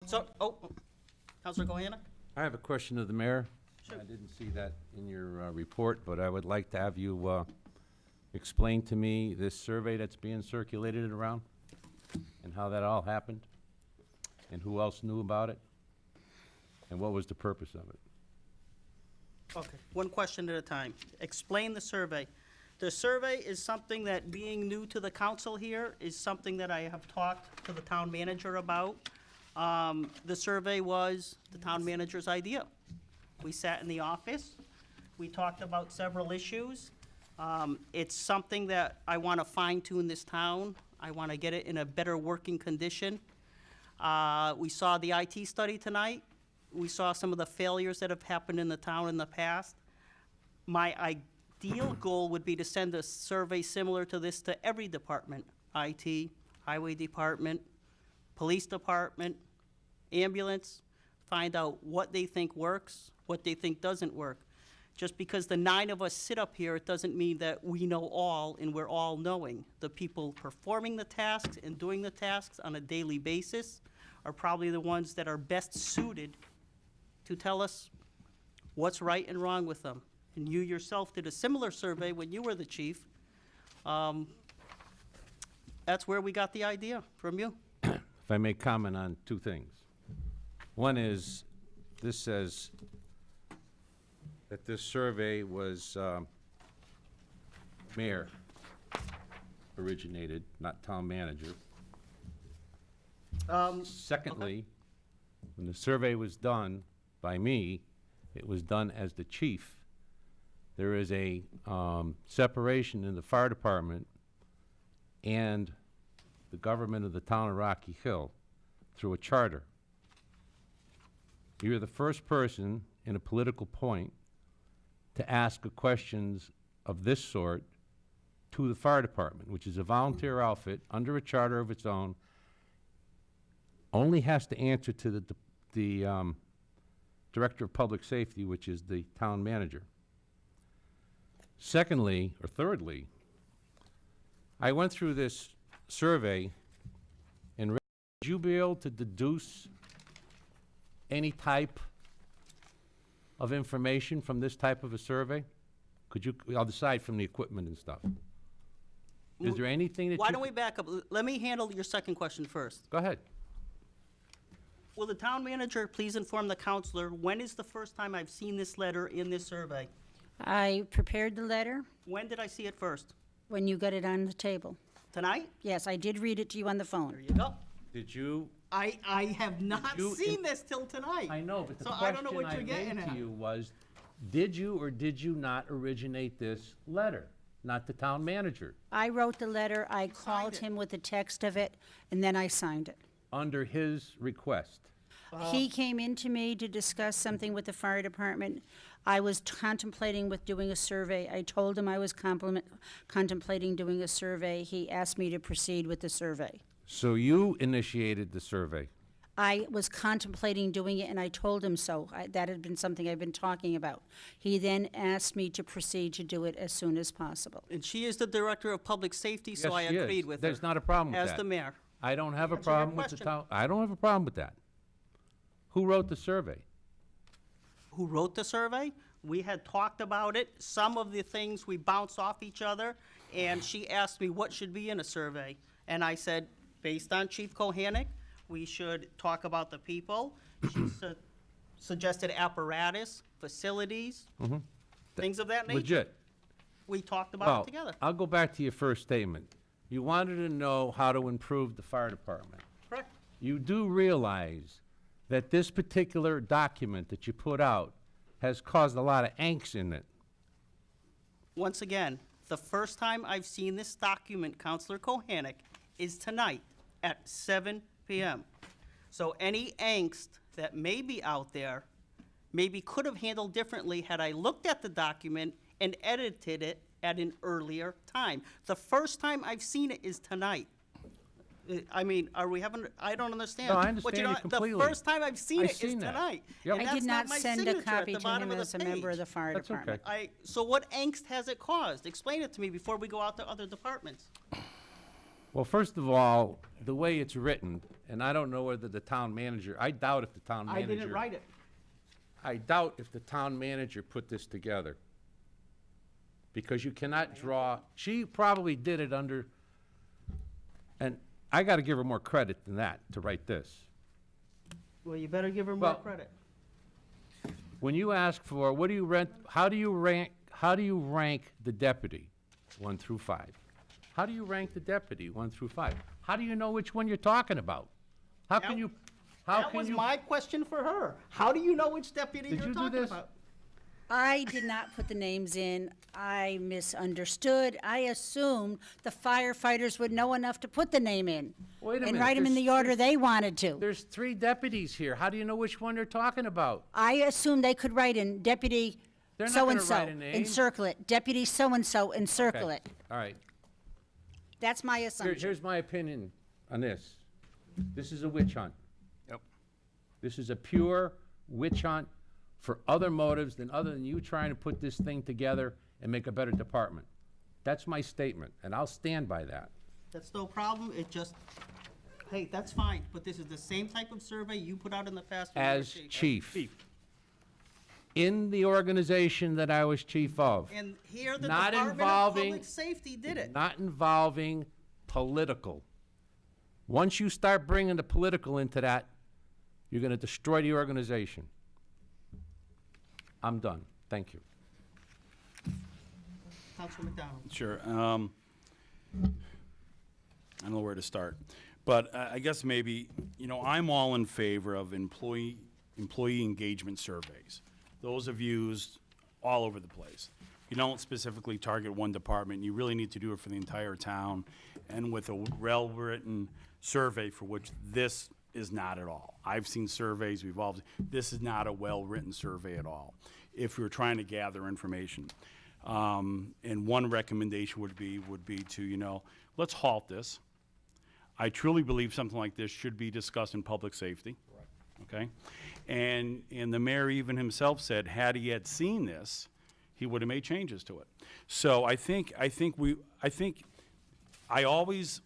So, Councilor Gohanna? I have a question of the mayor. Sure. I didn't see that in your report, but I would like to have you explain to me this survey that's being circulated around and how that all happened and who else knew about it and what was the purpose of it. Okay, one question at a time. Explain the survey. The survey is something that, being new to the council here, is something that I have talked to the town manager about. The survey was the town manager's idea. We sat in the office, we talked about several issues. It's something that I want to fine tune this town. I want to get it in a better working condition. We saw the IT study tonight. We saw some of the failures that have happened in the town in the past. My ideal goal would be to send a survey similar to this to every department: IT, highway department, police department, ambulance, find out what they think works, what they think doesn't work. Just because the 9 of us sit up here, it doesn't mean that we know all and we're all knowing. The people performing the tasks and doing the tasks on a daily basis are probably the ones that are best suited to tell us what's right and wrong with them. And you yourself did a similar survey when you were the chief. That's where we got the idea, from you. If I may comment on two things. One is, this says that this survey was mayor originated, not town manager. Secondly, when the survey was done by me, it was done as the chief. There is a separation in the fire department and the government of the town of Rocky Hill through a charter. You're the first person in a political point to ask questions of this sort to the fire department, which is a volunteer outfit under a charter of its own, only has to answer to the director of public safety, which is the town manager. Secondly, or thirdly, I went through this survey, and would you be able to deduce any type of information from this type of a survey? Could you, aside from the equipment and stuff? Is there anything that Why don't we back up? Let me handle your second question first. Go ahead. Will the town manager please inform the counselor, when is the first time I've seen this letter in this survey? I prepared the letter When did I see it first? when you got it on the table. Tonight? Yes, I did read it to you on the There phone. you go. Did you? I have not You- seen this till tonight. I know, but the So I don't know question what I you're getting made to at. you was, did you or did you not originate this letter? Not the town manager, I wrote the letter, I called it. him with the text of it, and then I signed it. under his request. He came in to me to discuss something with the fire department. I was contemplating with doing a survey. I told him I was contemplating doing a survey. He asked me to proceed with the survey. So you initiated the survey. I was contemplating doing it, and I told him so. That had been something I've been talking about. He then asked me to proceed to do it as soon as possible. And she is the director of public safety, so Yes, I she is. agreed with her. There's not a problem with As that. the mayor. I don't have a Answer your problem with the question. town, I don't have a problem with that. Who wrote the survey? Who wrote the survey? We had talked about it. Some of the things we bounced off each other, and she asked me what should be in a survey. And I said, based on Chief Kohanek, we should talk about the people. She suggested apparatus, facilities, things of that nature. Legit. We talked about Well, it together. I'll go back to your first statement. You wanted to know how to improve the fire department. Correct. You do realize that this particular document that you put out has caused a lot of angst in it. Once again, the first time I've seen this document, Counselor Kohanek, is tonight at 7 p.m. So any angst that may be out there maybe could have handled differently had I looked at the document and edited it at an earlier time. The first time I've seen it is tonight. I mean, are we having, I don't understand. No, I But understand you know it what? completely. The first time I've seen I've it is seen that. tonight. Yep. And I that's did not my send a signature at copy the to bottom him of as a the member of page. the fire That's okay. department. So what angst has it caused? Explain it to me before we go out to other departments. Well, first of all, the way it's written, and I don't know whether the town manager, I doubt if the town I manager. didn't write it. I doubt if the town manager put this together. Because you cannot draw, she probably did it under, and I gotta give her more credit than that to write this. Well, you better give her more Well- credit. When you ask for, what do you rent, how do you rank the deputy, 1 through 5? How do you rank the deputy, 1 through 5? How do you know which one you're talking about? How can you, how That can was you? my question for her. How do you know which deputy Did you're you do talking this? about? I did not put the names in. I misunderstood. I assumed the firefighters would know enough to put the name in. Wait a And minute, write them in there's- the order they wanted to. There's 3 deputies here. How do you know which one they're talking about? I assumed they could write in deputy They're not gonna so-and-so, write a name. encircle it, deputy so-and-so, encircle Okay, it. all right. That's my assumption. Here's my opinion on this. This is a witch hunt. Yep. This is a pure witch hunt for other motives than other than you trying to put this thing together and make a better department. That's my statement, and I'll stand by that. That's no problem, it just, hey, that's fine, but this is the same type of survey you put out in the past. when you were As chief, Chief. in the organization that I was chief of, And here, the Not Department of involving- Public Safety did it. not involving political. Once you start bringing the political into that, you're gonna destroy the organization. I'm done. Thank you. Councilor McDonald. Sure. I don't know where to start. But I guess maybe, I'm all in favor of employee engagement surveys. Those are used all over the place. You don't specifically target one department. You really need to do it for the entire town and with a well-written survey for which this is not at all. I've seen surveys, this is not a well-written survey at all if you're trying to gather information. And one recommendation would be to, let's halt this. I truly believe something like this should be discussed in public safety. Okay? And the mayor even himself said, had he had seen this, he would have made changes to it. So I always,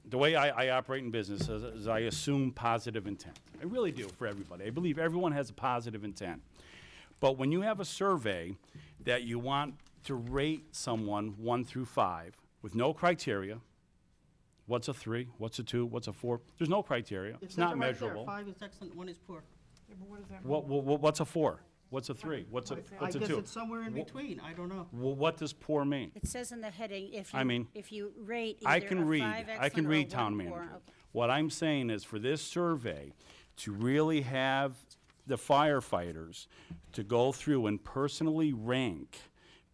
the way I operate in business is I assume positive intent. I really do for everybody. I believe everyone has a positive intent. But when you have a survey that you want to rate someone 1 through 5 with no criteria, what's a 3, what's a 2, what's a 4? There's no criteria. It It's says not it right there. measurable. 5 is excellent, 1 is poor. What's a 4? What's a 3? What's a 2? I guess it's somewhere in between, I don't know. Well, what does poor mean? It says in the heading, I mean, if you rate I either a can 5 read, excellent I can or read 1 town poor. manager. Okay. What I'm saying is for this survey to really have the firefighters to go through and personally rank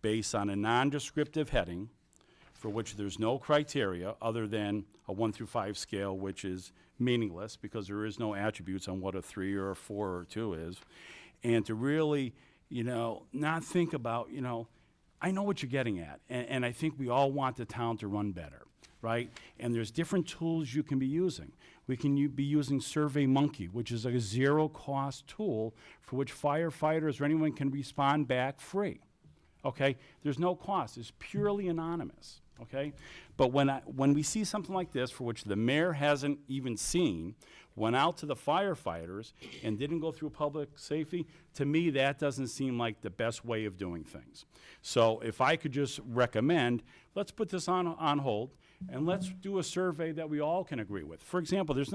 based on a non-descriptive heading for which there's no criteria other than a 1 through 5 scale, which is meaningless because there is no attributes on what a 3 or a 4 or a 2 is. And to really, not think about, I know what you're getting at, and I think we all want the town to run better, right? And there's different tools you can be using. We can be using SurveyMonkey, which is a zero-cost tool for which firefighters or anyone can respond back free, okay? There's no cost. It's purely anonymous, okay? But when we see something like this, for which the mayor hasn't even seen, went out to the firefighters and didn't go through public safety, to me, that doesn't seem like the best way of doing things. So if I could just recommend, let's put this on hold, and let's do a survey that we all can agree with. For example, there's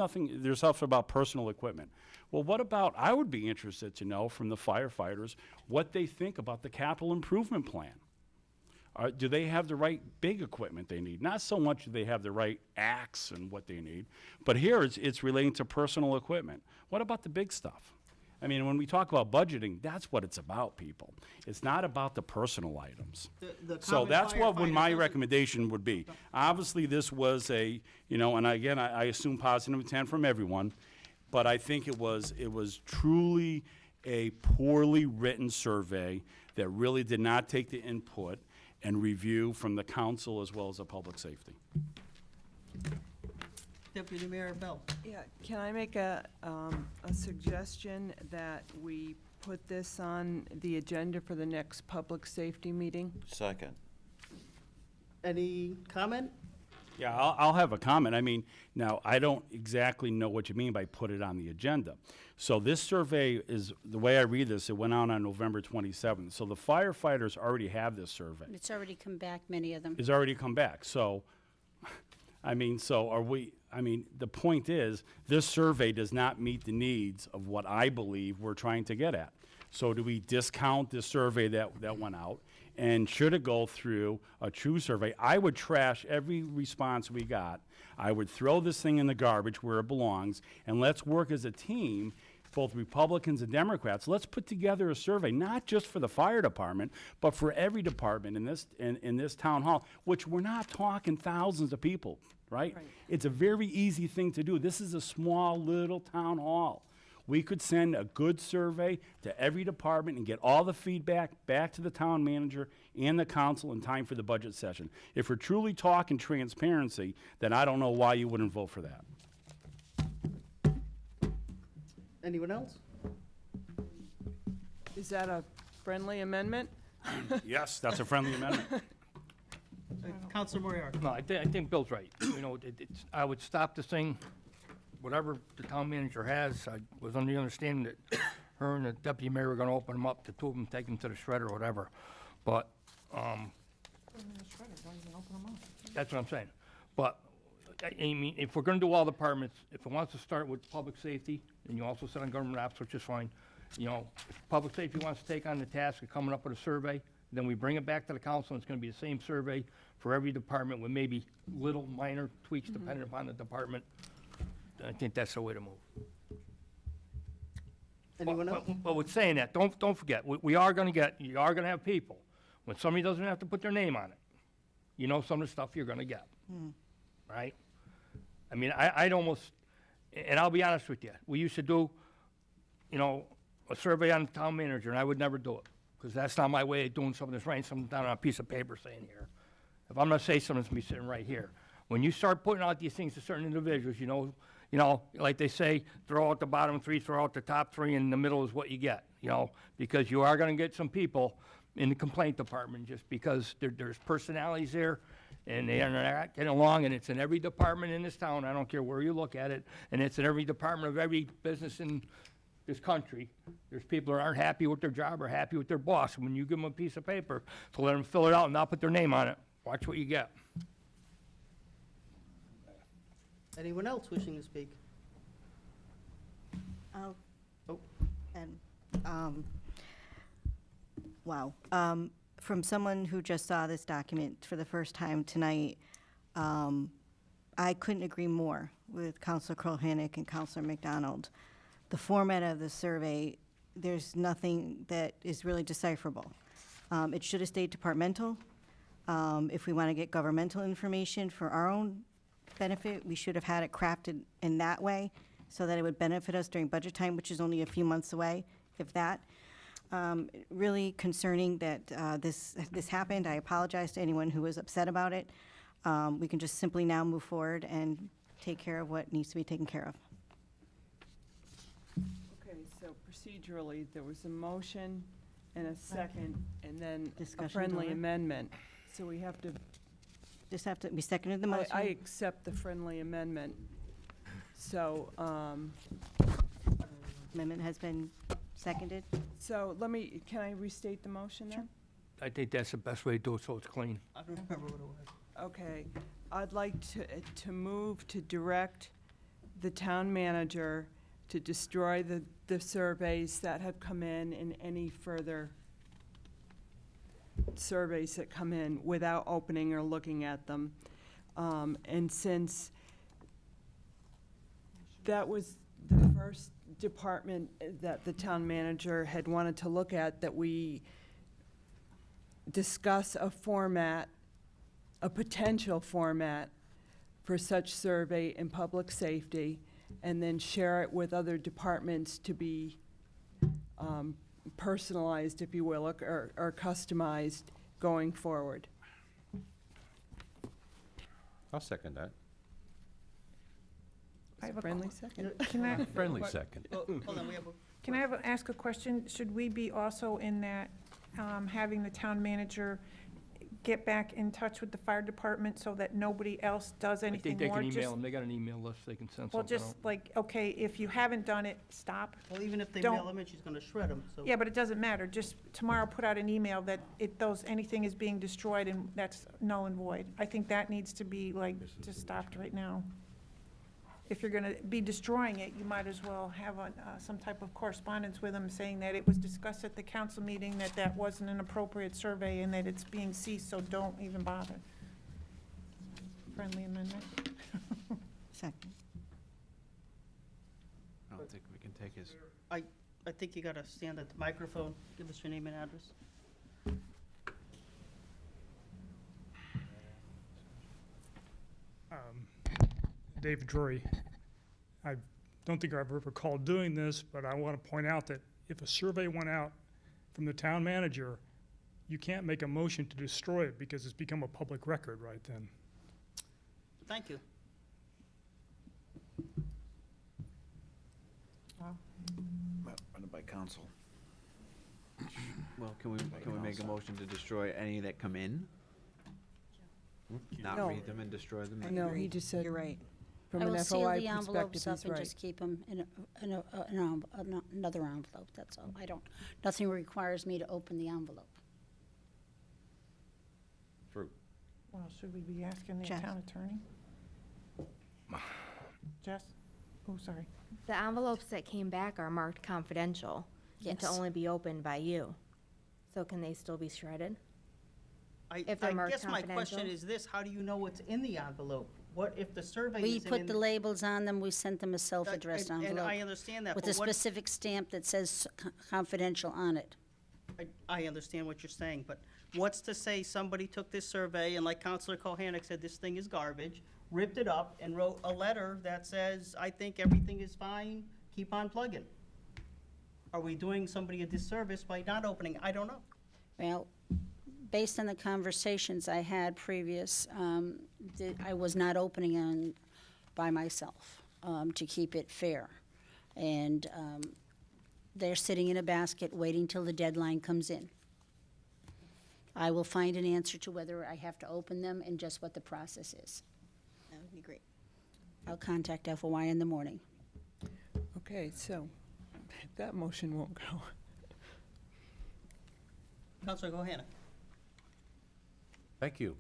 stuff about personal equipment. Well, what about, I would be interested to know from the firefighters what they think about the capital improvement plan. Do they have the right big equipment they need? Not so much do they have the right axe and what they need, but here it's relating to personal equipment. What about the big stuff? I mean, when we talk about budgeting, that's what it's about, people. It's not about the personal items. The So common that's what firefighter my doesn't- recommendation would be. Obviously, this was a, and again, I assume positive intent from everyone, but I think it was truly a poorly written survey that really did not take the input and review from the council as well as the public safety. Deputy Mayor Bell. Yeah, can I make a suggestion that we put this on the agenda for the next public safety meeting? Second. Any comment? Yeah, I'll have a comment. I mean, now, I don't exactly know what you mean by put it on the agenda. So this survey is, the way I read this, it went out on November 27th. So the firefighters already have this survey. It's already come back, many of them. It's already come back. So, I mean, so are we, I mean, the point is, this survey does not meet the needs of what I believe we're trying to get at. So do we discount this survey that went out? And should it go through a true survey? I would trash every response we got. I would throw this thing in the garbage where it belongs, and let's work as a team, both Republicans and Democrats. Let's put together a survey, not just for the fire department, but for every department in this town hall, which we're not talking thousands of people, right? It's a very easy thing to do. This is a small little town hall. We could send a good survey to every department and get all the feedback back to the town manager and the council in time for the budget session. If we're truly talking transparency, then I don't know why you wouldn't vote for that. Anyone else? Is that a friendly amendment? Yes, that's a friendly amendment. Counselor Moriarty? No, I think Bill's right. You know, I would stop this thing, whatever the town manager has. I was under the understanding that her and the deputy mayor were gonna open them up, the two of them take them to the shredder or whatever. But, that's what I'm saying. But, I mean, if we're gonna do all departments, if it wants to start with public safety, and you also said on government ops, which is fine, you know, if public safety wants to take on the task of coming up with a survey, then we bring it back to the council, and it's gonna be the same survey for every department with maybe little minor tweaks depending upon the department. I think that's the way to move. Anyone else? But with saying that, don't forget, you are gonna have people, when somebody doesn't have to put their name on it, you know some of the stuff you're gonna get, right? I mean, I'd almost, and I'll be honest with you, we used to do, you know, a survey on the town manager, and I would never do it, because that's not my way of doing something. That's writing something down on a piece of paper saying here. If I'm gonna say something, it's gonna be sitting right here. When you start putting out these things to certain individuals, you know, like they say, throw out the bottom three, throw out the top three, and the middle is what you get, you know, because you are gonna get some people in the complaint department just because there's personalities there, and they are not getting along, and it's in every department in this town, I don't care where you look at it, and it's in every department of every business in this country. There's people that aren't happy with their job or happy with their boss, and when you give them a piece of paper to let them fill it out and not put their name on it, watch what you get. Anyone else wishing to speak? Oh, Oh, and, wow. From someone who just saw this document for the first time tonight, I couldn't agree more with Counselor Krohanek and Counselor McDonald. The format of the survey, there's nothing that is really decipherable. It should have stayed departmental. If we want to get governmental information for our own benefit, we should have had it crafted in that way so that it would benefit us during budget time, which is only a few months away, if that. Really concerning that this happened. I apologize to anyone who was upset about it. We can just simply now move forward and take care of what needs to be taken care of. Okay, so procedurally, there was a motion and a second, and then a Discussion's friendly over. amendment. So we have to, Just have to, we seconded the I motion. accept the friendly amendment. So, Amendment has been seconded. so can I restate the motion then? I think that's the best way to do it so it's clean. I don't remember what it was. Okay, I'd like to move to direct the town manager to destroy the surveys that have come in and any further surveys that come in without opening or looking at them. And since that was the first department that the town manager had wanted to look at, that we discuss a format, a potential format for such survey in public safety, and then share it with other departments to be personalized, if you will, or customized going forward. I'll second that. I have a Friendly second? Can I, Friendly second. Oh, hold on, we have a. can I ask a question? Should we be also in that, having the town manager get back in touch with the fire department so that nobody else does I anything think they more? can email Just- them, they got an email list, they can send Well, something just out. like, okay, if you haven't done it, stop. Well, even if they Don't- mail them in, she's gonna shred them, so. Yeah, but it doesn't matter. Just tomorrow, put out an email that anything is being destroyed and that's null and void. I think that needs to be like, just stopped right now. If you're gonna be destroying it, you might as well have some type of correspondence with them saying that it was discussed at the council meeting, that that wasn't an appropriate survey and that it's being ceased, so don't even bother. Friendly amendment. Second. I don't think we can take his, I think you gotta stand at the microphone, give us your name and address. David Drury. I don't think I've ever recalled doing this, but I want to point out that if a survey went out from the town manager, you can't make a motion to destroy it because it's become a public record right then. Thank you. run it by council. Well, can we make a motion to destroy any that come in? Not No. read them and destroy them? No, he just said, You're right. from I an will seal FOI the envelopes perspective, up he's and right. just keep them in another envelope, that's all. Nothing requires me to open the envelope. well, should we be asking the Jess. town attorney? Jess? Oh, sorry. The envelopes that came back are marked confidential and to Yes. only be opened by you. So can they still be shredded? I If they're marked guess my question confidential? is this, how do you know what's in the envelope? What if the survey We isn't put in? the labels on them, we sent them a self-addressed And I envelope understand that, with but a what, specific stamp that says confidential on it. I understand what you're saying, but what's to say somebody took this survey and like Counselor Kohanek said, this thing is garbage, ripped it up and wrote a letter that says, I think everything is fine, keep on plugging? Are we doing somebody a disservice by not opening? I don't know. Well, based on the conversations I had previous, I was not opening on by myself to keep it fair. And they're sitting in a basket waiting till the deadline comes in. I will find an answer to whether I have to open them and just what the process is. That would be great. I'll contact FOI in the morning. Okay, so that motion won't go. Counselor Kohanek. Thank you.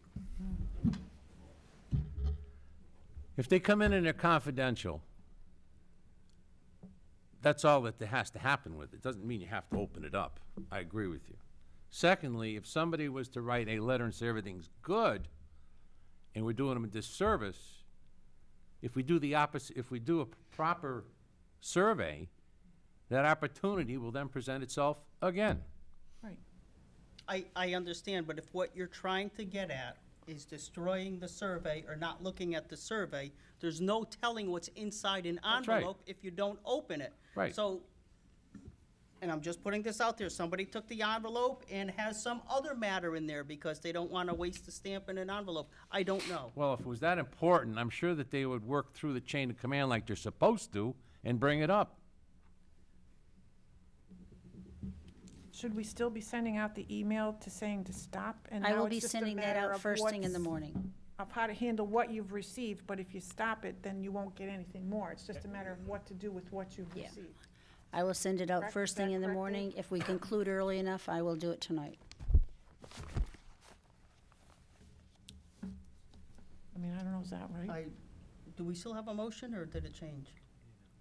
If they come in and they're confidential, that's all that has to happen with it. Doesn't mean you have to open it up. I agree with you. Secondly, if somebody was to write a letter and say everything's good, and we're doing them a disservice, if we do the opposite, if we do a proper survey, that opportunity will then present itself again. Right. I understand, but if what you're trying to get at is destroying the survey or not looking at the survey, there's no telling what's inside an That's right. envelope if you don't open it. Right. So, and I'm just putting this out there, somebody took the envelope and has some other matter in there because they don't want to waste the stamp in an envelope. I don't know. Well, if it was that important, I'm sure that they would work through the chain of command like they're supposed to and bring it up. Should we still be sending out the email to saying to stop? And I now will it's be just a sending that matter out of first thing in the what's- morning. Of how to handle what you've received, but if you stop it, then you won't get anything more. It's just a matter of what to do with what you've Yeah. received. I will send it out Correct? first Is that thing in the correct, morning. If we conclude early enough, I will do it tonight. I mean, I don't know, is that right? Do we still have a motion or did it change?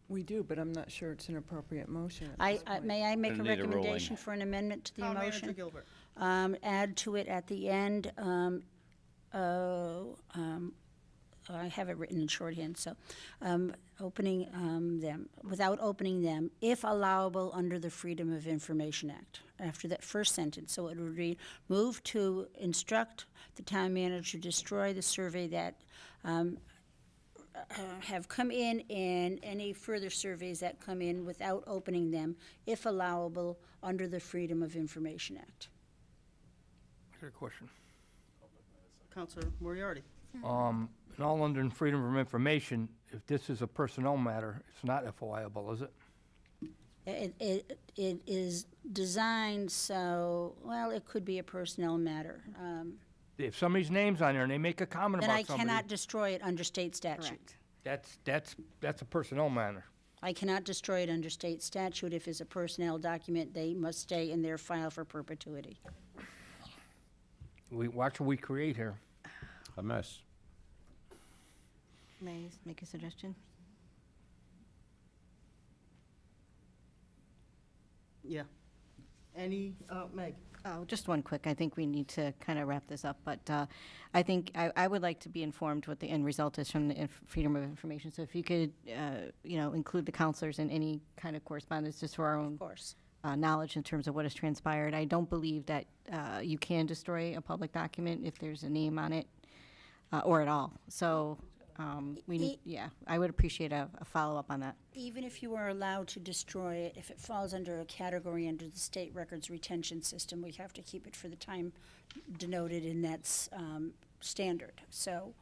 We do, but I'm not sure it's an appropriate motion at I, this point. may I make a Gonna need a ruling. recommendation for an amendment to the Town Manager motion? Gilbert. Add to it at the end, I have it written in shorthand, so, opening them, without opening them, if allowable under the Freedom of Information Act, after that first sentence. So it would read, move to instruct the town manager to destroy the survey that have come in and any further surveys that come in without opening them, if allowable under the Freedom of Information Act. I got a question. Counselor Moriarty. And all under freedom of information, if this is a personnel matter, it's not FOIable, is it? It is designed so, well, it could be a personnel matter. If somebody's name's on there and they make a comment Then about I somebody, cannot destroy it under state statute. Correct. that's a personnel matter. I cannot destroy it under state statute. If it's a personnel document, they must stay in their file for perpetuity. Watch what we create here. A mess. May I make a suggestion? Yeah. Any, Meg? Oh, just one quick. I think we need to kind of wrap this up, but I think I would like to be informed what the end result is from the Freedom of Information. So if you could, include the counselors in any kind of correspondence, just for our own Of course. knowledge in terms of what has transpired. I don't believe that you can destroy a public document if there's a name on it, or at all. So we need, I would appreciate a follow-up on that. Even if you are allowed to destroy it, if it falls under a category under the state records retention system, we have to keep it for the time denoted in that standard. So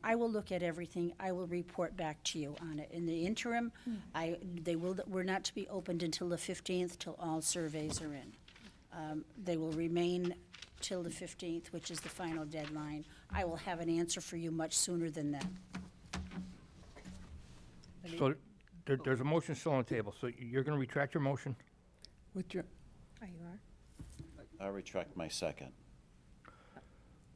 I will look at everything. I will report back to you on it. In the interim, we're not to be opened until the 15th, till all surveys are in. They will remain till the 15th, which is the final deadline. I will have an answer for you much sooner than that. So there's a motion still on the table, so you're gonna retract your motion? Withdraw, Oh, you are? I retract my second.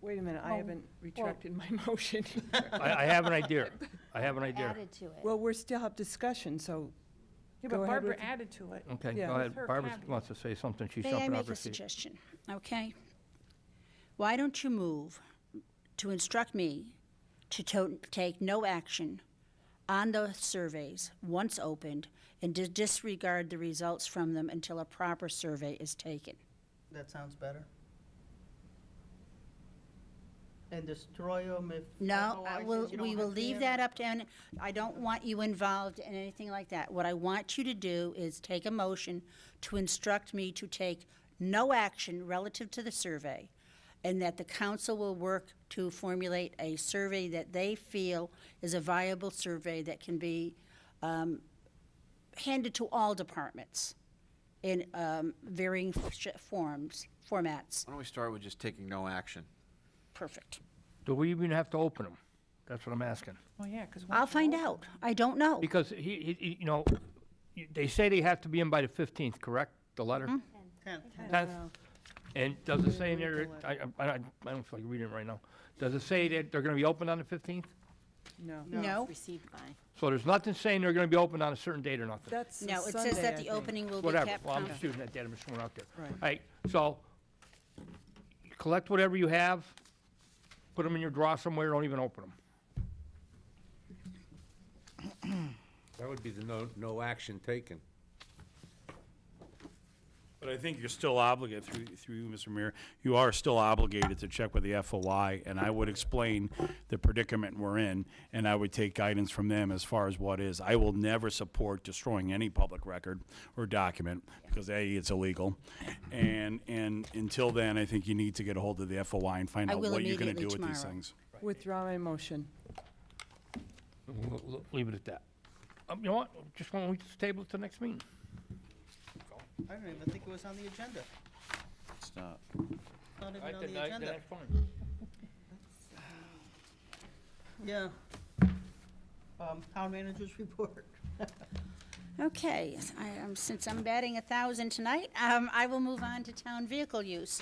wait a minute, I haven't retracted my motion. I have an idea. I have an idea. Added to it. Well, we're still have discussion, so Yeah, Go but ahead Barbara with- added to it. Okay, Yeah. go ahead. Her Barbara caveat. wants to say something. She's May I jumping out make her a seat. suggestion? Okay. Why don't you move to instruct me to take no action on the surveys once opened and to disregard the results from them until a proper survey is taken? That sounds better. And destroy them if. No, otherwise you don't we will have to leave handle that up to, I don't want you involved in anything like that. What I want you to do is take a motion to instruct me to take no action relative to the survey, and that the council will work to formulate a survey that they feel is a viable survey that can be handed to all departments in varying formats. Why don't we start with just taking no action? Perfect. Do we even have to open them? That's what I'm asking. Well, yeah, because. I'll find out. I don't know. Because they say they have to be in by the 15th, correct? The letter? 10. 10th? And does it say in there, I don't feel like reading it right now. Does it say that they're gonna be open on the 15th? no. No, Received by. So there's nothing saying they're gonna be open on a certain date or nothing? That's a no, it says Sunday, that I the think. opening will be Whatever, kept. well, I'm just using that data, I'm just throwing it out there. Right. All right, so, collect whatever you have, put them in your drawer somewhere, don't even open them. That would be the no action taken. But I think you're still obligated, through you, Mr. Mayor, you are still obligated to check with the FOI, and I would explain the predicament we're in, and I would take guidance from them as far as what is. I will never support destroying any public record or document, because A, it's illegal, and until then, I think you need to get a hold of the FOI and find I out will what you're gonna immediately do with these tomorrow. things. Withdraw my motion. We'll leave it at that. You know what, just why don't we just table it to next meeting? I don't even think it was on the agenda. It's not. Not even Right, on then the agenda. that's fine. Yeah. Town managers report. Okay, since I'm batting 1,000 tonight, I will move on to town vehicle use.